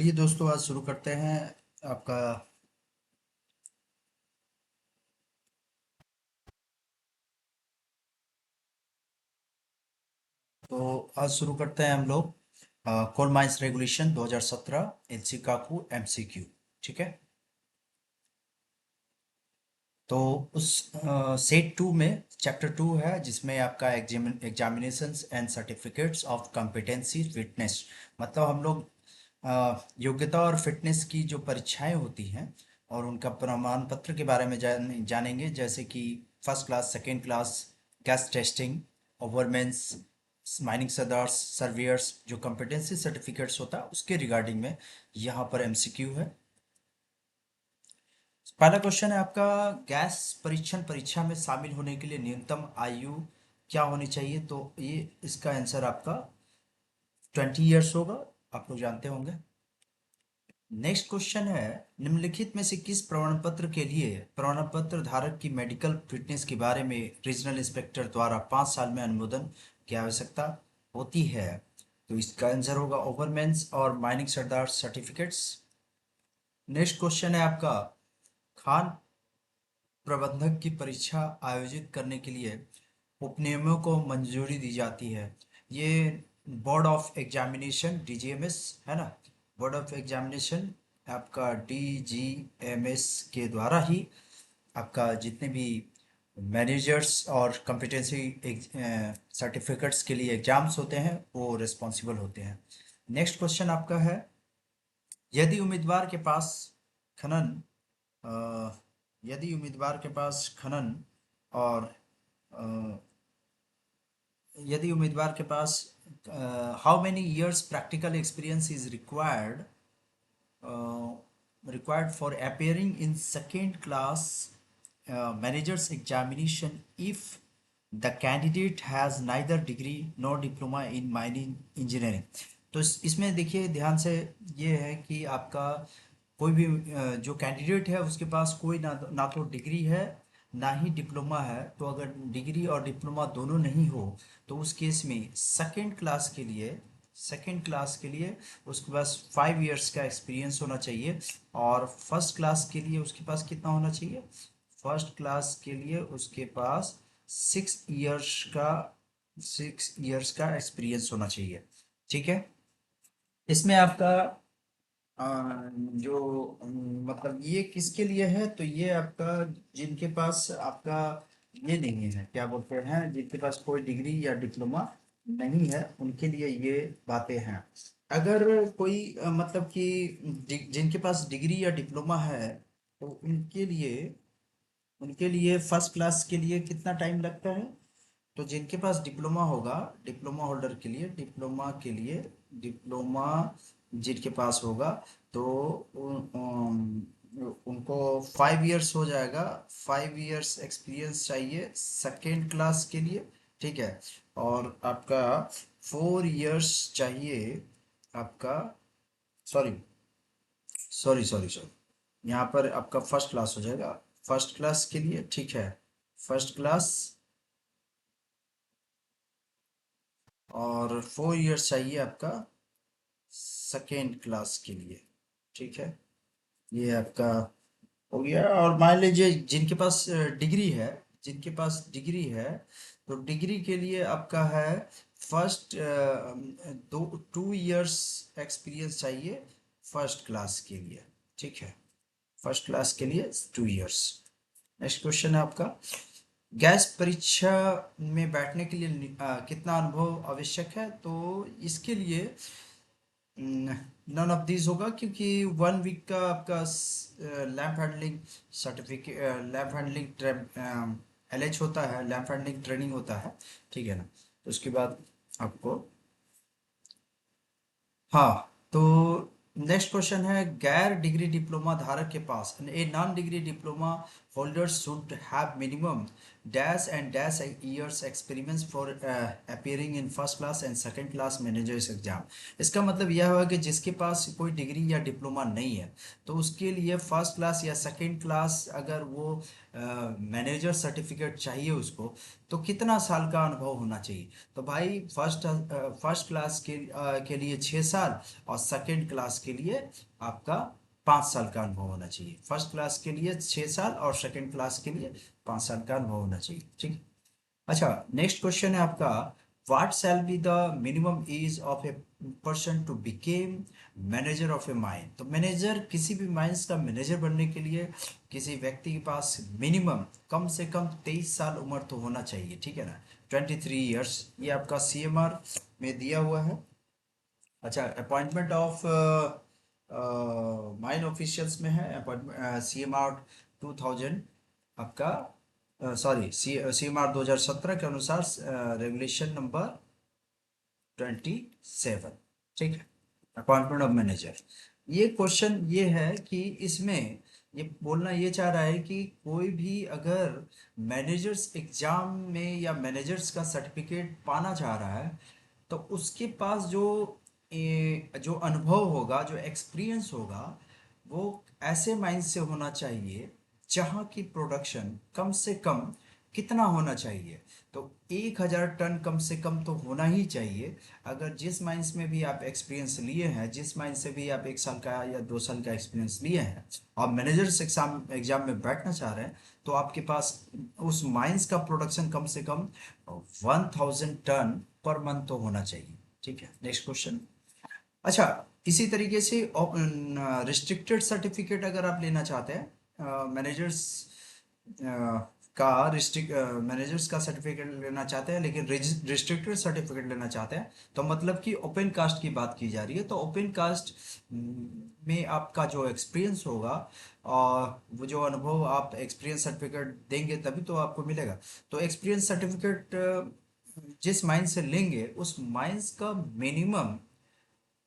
चलिए दोस्तों, आज शुरू करते हैं आपका। तो आज शुरू करते हैं हम लोग कोल माइंस रेगुलेशन 2017 एलसी काकू एमसीक्यू। ठीक है। तो उस सेट टू में चैप्टर टू है, जिसमें आपका examinations and certificates of competency fitness. मतलब हम लोग योग्यता और फिटनेस की जो परीक्षाएं होती हैं और उनका प्रमाण पत्र के बारे में जानेंगे, जैसे कि first class, second class, gas testing, overmen, mining sirdars, surveyors, जो कॉम्पिटेंसी सर्टिफिकेट्स होता है उसके रिगार्डिंग में यहाँ पर एमसीक्यू है। पहला क्वेश्चन है आपका, गैस परीक्षण परीक्षा में शामिल होने के लिए न्यूनतम आयु क्या होनी चाहिए? तो ये इसका आंसर आपका 20 ईयर्स होगा, आप लोग जानते होंगे। नेक्स्ट क्वेश्चन है, निम्नलिखित में से किस प्रमाण पत्र के लिए प्रमाण पत्र धारक की मेडिकल फिटनेस के बारे में रीजनल इंस्पेक्टर द्वारा 5 साल में अनुमोदन की आवश्यकता होती है? तो इसका आंसर होगा ओवरमेंस और माइनिंग सरदार सर्टिफिकेट्स। नेक्स्ट क्वेश्चन है आपका, खान प्रबंधक की परीक्षा आयोजित करने के लिए उपनियमों को मंजूरी दी जाती है। ये बोर्ड ऑफ एग्जामिनेशन डीजीएमएस है ना, बोर्ड ऑफ एग्जामिनेशन आपका डीजीएमएस के द्वारा ही आपका जितने भी मैनेजर्स और कॉम्पिटेंसी सर्टिफिकेट्स के लिए एग्जाम्स होते हैं वो रिस्पॉन्सिबल होते हैं। नेक्स्ट क्वेश्चन आपका है, यदि उम्मीदवार के पास खनन अ, यदि उम्मीदवार के पास खनन और अ, यदि उम्मीदवार के पास how many years practical experience is required for appearing in second class manager's examination if the candidate has neither degree nor diploma in mining engineering। तो इसमें देखिए ध्यान से, ये है कि आपका कोई भी जो कैंडिडेट है उसके पास कोई ना तो डिग्री है ना ही डिप्लोमा है। तो अगर डिग्री और डिप्लोमा दोनों नहीं हो तो उस केस में सेकंड क्लास के लिए उसके पास 5 इयर्स का एक्सपीरियंस होना चाहिए। और फर्स्ट क्लास के लिए उसके पास कितना होना चाहिए? फर्स्ट क्लास के लिए उसके पास 6 इयर्स का 6 इयर्स का एक्सपीरियंस होना चाहिए। ठीक है। इसमें आपका अ, जो मतलब ये किसके लिए है? तो ये आपका जिनके पास आपका ये नहीं है, क्या बोलते हैं, जिनके पास कोई डिग्री या डिप्लोमा नहीं है उनके लिए ये बातें हैं। अगर कोई मतलब कि जिनके पास डिग्री या डिप्लोमा है तो उनके लिए फर्स्ट क्लास के लिए कितना टाइम लगता है? तो जिनके पास डिप्लोमा होगा, डिप्लोमा होल्डर के लिए डिप्लोमा जिनके पास होगा तो उनको 5 इयर्स हो जाएगा। 5 इयर्स एक्सपीरियंस चाहिए सेकेंड क्लास के लिए। ठीक है। और आपका 4 इयर्स चाहिए आपका, सॉरी सॉरी सॉरी सॉरी, यहाँ पर आपका फर्स्ट क्लास हो जाएगा फर्स्ट क्लास के लिए। ठीक है। फर्स्ट क्लास और 4 इयर्स चाहिए आपका सेकेंड क्लास के लिए। ठीक है। ये आपका हो गया। और मान लीजिए जिनके पास डिग्री है तो डिग्री के लिए आपका है फर्स्ट दो 2 इयर्स एक्सपीरियंस चाहिए फर्स्ट क्लास के लिए। ठीक है। फर्स्ट क्लास के लिए 2 इयर्स। नेक्स्ट क्वेश्चन है आपका, गैस परीक्षा में बैठने के लिए कितना अनुभव आवश्यक है? तो इसके लिए नन ऑफ दिस होगा, क्योंकि 1 वीक का आपका lamp handling certificate, lamp handling LH होता है, लैंप हैंडलिंग ट्रेनिंग होता है। ठीक है ना। तो उसके बाद आपको, हाँ, तो नेक्स्ट क्वेश्चन है, गैर डिग्री डिप्लोमा धारक के पास a non degree diploma holders should have minimum dash and dash years experience for appearing in first class and second class managers exam। इसका मतलब यह हुआ कि जिसके पास कोई डिग्री या डिप्लोमा नहीं है तो उसके लिए फर्स्ट क्लास या सेकंड क्लास अगर वो मैनेजर सर्टिफिकेट चाहिए उसको, तो कितना साल का अनुभव होना चाहिए? तो भाई फर्स्ट क्लास के लिए 6 साल और सेकंड क्लास के लिए आपका 5 साल का अनुभव होना चाहिए। फर्स्ट क्लास के लिए 6 साल और सेकंड क्लास के लिए 5 साल का अनुभव होना चाहिए, ठीक है। अच्छा, नेक्स्ट क्वेश्चन है आपका, what shall be the minimum age of a person to become manager of a mine. तो मैनेजर, किसी भी माइंस का मैनेजर बनने के लिए किसी व्यक्ति के पास मिनिमम कम से कम 23 साल उम्र तो होना चाहिए, ठीक है ना, 23 ईयर्स। ये आपका CMR में दिया हुआ है। अच्छा, अपॉइंटमेंट ऑफ माइन ऑफिशियल्स में है अपॉइंटमेंट CMR 2000 आपका, सॉरी CMR 2017 के अनुसार रेगुलेशन नंबर 27, ठीक है, अपॉइंटमेंट ऑफ मैनेजर। ये क्वेश्चन ये है कि इसमें ये बोलना ये चाह रहा है कि कोई भी अगर मैनेजर्स एग्जाम में या मैनेजर्स का सर्टिफिकेट पाना चाह रहा है तो उसके पास जो अनुभव होगा, जो एक्सपीरियंस होगा, वो ऐसे माइंड से होना चाहिए जहाँ की प्रोडक्शन कम से कम कितना होना चाहिए। तो 1,000 टन कम से कम तो होना ही चाहिए। अगर जिस माइंस में भी आप एक्सपीरियंस लिए हैं, जिस माइंस से भी आप 1 साल का या 2 साल का एक्सपीरियंस लिए हैं और मैनेजर्स एग्जाम में बैठना चाह रहे हैं, तो आपके पास उस माइंस का प्रोडक्शन कम से कम 1,000 टन पर मंथ तो होना चाहिए, ठीक है। Next question. अच्छा, इसी तरीके से रिस्ट्रिक्टेड सर्टिफिकेट अगर आप लेना चाहते हैं, का रिस्ट्रिक्ट मैनेजर्स का सर्टिफिकेट लेना चाहते हैं लेकिन रिस्ट्रिक्टेड सर्टिफिकेट लेना चाहते हैं, तो मतलब कि ओपन कास्ट की बात की जा रही है। तो ओपन कास्ट में आपका जो एक्सपीरियंस होगा और वो जो अनुभव आप एक्सपीरियंस सर्टिफिकेट देंगे तभी तो आपको मिलेगा। तो एक्सपीरियंस सर्टिफिकेट जिस माइंस से लेंगे उस माइंस का मिनिमम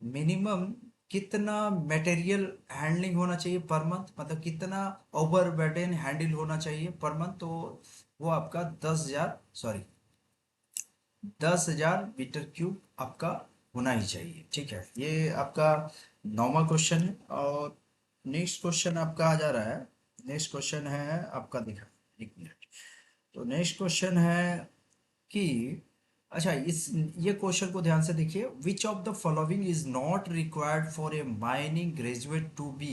मिनिमम कितना मटेरियल हैंडलिंग होना चाहिए पर मंथ, मतलब कितना ओवरबर्डन हैंडल होना चाहिए पर मंथ, तो वो आपका 10,000, सॉरी 10,000 मीटर क्यूब आपका होना ही चाहिए, ठीक है। ये आपका नॉर्मल क्वेश्चन है। और नेक्स्ट क्वेश्चन आपका आ जा रहा है। नेक्स्ट क्वेश्चन है आपका, दिखा, एक मिनट। तो नेक्स्ट क्वेश्चन है कि, अच्छा, इस ये क्वेश्चन को ध्यान से देखिए, which of the following is not required for a mining graduate to be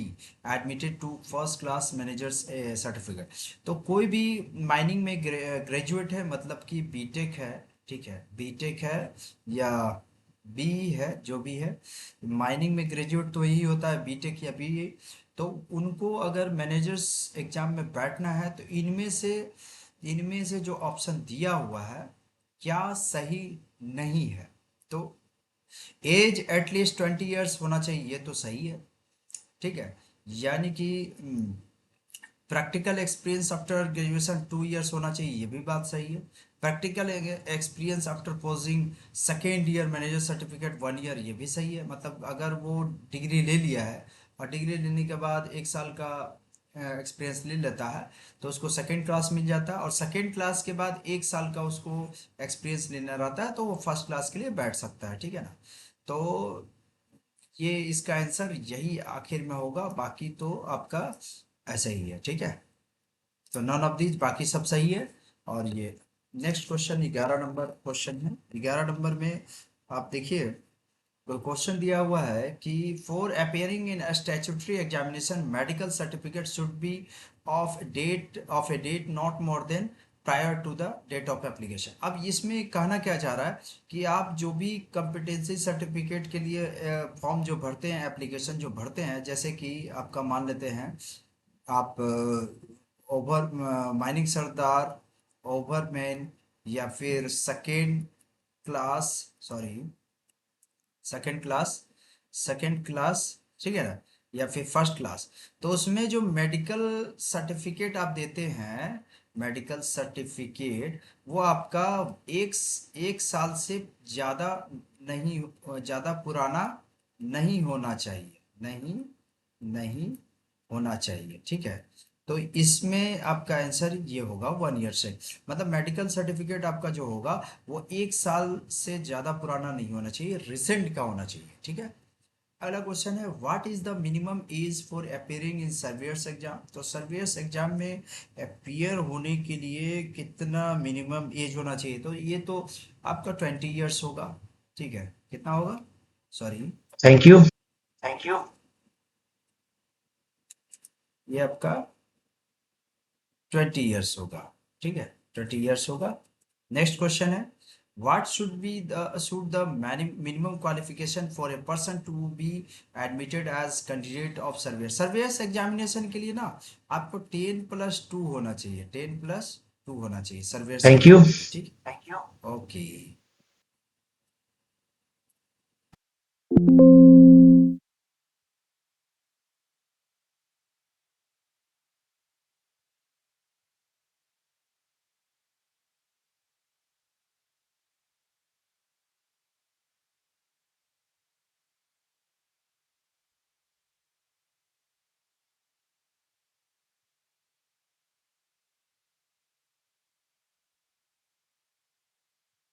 admitted to first class manager's certificate. तो कोई भी माइनिंग में ग्रेजुएट है, मतलब कि बीटेक है, ठीक है, बीटेक है या बी है, जो भी है, माइनिंग में ग्रेजुएट तो यही होता है, बीटेक या बी। तो उनको अगर मैनेजर्स एग्जाम में बैठना है तो इनमें से जो ऑप्शन दिया हुआ है क्या सही नहीं है। तो एज एटलीस्ट 20 ईयर्स होना चाहिए, ये तो सही है, ठीक है। यानी कि practical experience after graduation 2 years होना चाहिए, ये भी बात सही है। Practical experience after posing second year manager certificate 1 year, ये भी सही है। मतलब अगर वो डिग्री ले लिया है और डिग्री लेने के बाद 1 साल का एक्सपीरियंस ले लेता है तो उसको सेकेंड क्लास मिल जाता है, और सेकेंड क्लास के बाद 1 साल का उसको एक्सपीरियंस लेना रहता है तो वो फर्स्ट क्लास के लिए बैठ सकता है, ठीक है ना। तो ये इसका आंसर यही आखिर में होगा, बाकी तो आपका ऐसा ही है, ठीक है। तो नन ऑफ दीज, बाकी सब सही है। और ये नेक्स्ट क्वेश्चन 11 नंबर क्वेश्चन है। 11 नंबर में आप देखिए, तो क्वेश्चन दिया हुआ है कि for appearing in statutory examination medical certificate should be of a date not more than prior to the date of application. अब इसमें कहना क्या चाह रहा है कि आप जो भी कंपिटेंसी सर्टिफिकेट के लिए फॉर्म जो भरते हैं, एप्लीकेशन जो भरते हैं, जैसे कि आपका मान लेते हैं आप ओवर माइनिंग सरदार, ओवरमैन, या फिर class sorry second class second class ठीक है ना, या फिर फर्स्ट क्लास। तो उसमें जो मेडिकल सर्टिफिकेट आप देते हैं, मेडिकल सर्टिफिकेट, वो आपका एक एक साल से ज़्यादा नहीं, ज़्यादा पुराना नहीं होना चाहिए, नहीं नहीं होना चाहिए, ठीक है। तो इसमें आपका आंसर ये होगा 1 ईयर से। मतलब मेडिकल सर्टिफिकेट आपका जो होगा वो 1 साल से ज़्यादा पुराना नहीं होना चाहिए, रिसेंट का होना चाहिए, ठीक है। अगला क्वेश्चन है, what is the minimum as for appearing in surveyor's exam. तो सर्वेयर्स एग्जाम में अपियर होने के लिए कितना मिनिमम एज होना चाहिए, तो ये तो आपका 20 ईयर्स होगा, ठीक है। कितना होगा, sorry, thank you. Thank you, ये आपका 20 ईयर्स होगा, ठीक है, 20 ईयर्स होगा। नेक्स्ट क्वेश्चन है, what should the minimum qualification for a person to be admitted as candidate of surveyor. Surveyor's examination के लिए ना आपको 10+2 होना चाहिए, 10+2 होना चाहिए सर्वेयर्स थैंक यू। एग्जाम के लिए, ठीक, थैंक यू, ओके।